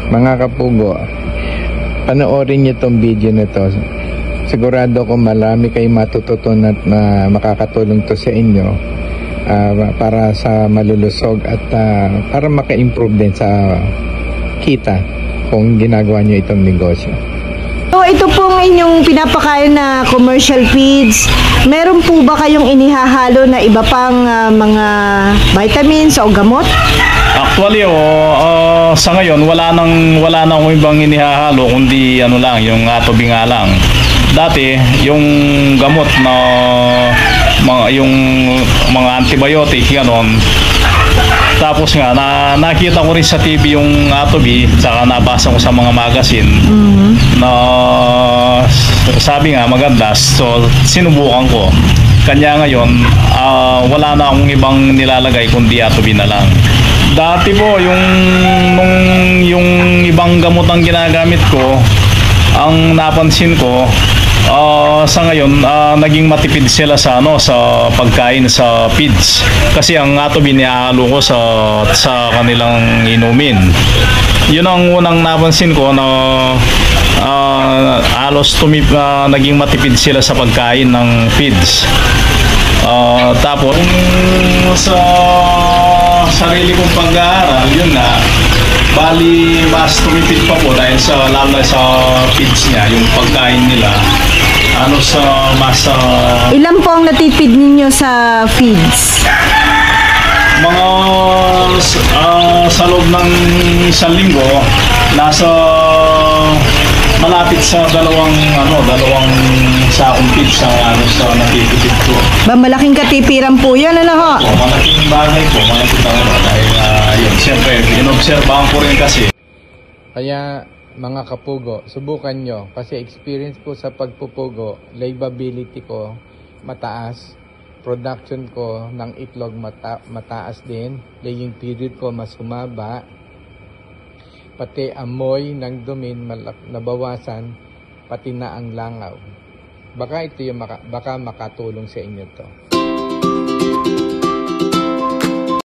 Mga kapugo, panoorin niyo itong video na to. Sigurado ko marami kayong matututunan at makakatulong to sa inyo para sa malulusog at para maka-improve din sa kita kung ginagawa niyo itong negosyo. So ito pong inyong pinapakain na commercial feeds, meron po ba kayong inihahalo na iba pang mga vitamins o gamot? Actually, sa ngayon wala nang akong ibang inihahalo kundi ano lang, yung atobi nga lang. Dati yung gamot na yung mga antibiotic ganon. Tapos nga nakita ko rin sa TV yung atobi, saka nabasa ko sa mga magazine na sabi nga maganda, so sinubukan ko. Kanya ngayon wala na akong ibang nilalagay kundi atobi na lang. Dati po yung ibang gamot ang ginagamit ko, ang napansin ko sa ngayon naging matipid sila sa sa pagkain sa feeds, kasi ang atobi nihahalo ko sa kanilang inumin. Yun ang unang napansin ko na halos naging matipid sila sa pagkain ng feeds. Tapos sa sarili kong pag-aaral, yun na bali mas tumipid pa po dahil lalo sa feeds niya, yung pagkain nila Ilan po ang natipid ninyo sa feeds? Mga sa loob ng isang linggo, nasa malapit sa dalawang sakong feeds ang sa natipid ko. Malaking katipiran po yan, ano ho? Malaking bagay po, malaking bagay. Dahil yun, siyempre, inobserbahan ko rin kasi. Kaya mga kapugo, subukan nyo kasi experience ko sa pagpupugo, livability ko mataas, production ko ng itlog mataas din, laying period ko mas humaba, pati amoy ng dumi nabawasan, pati na ang langaw. Baka ito yung baka makatulong sa inyo to.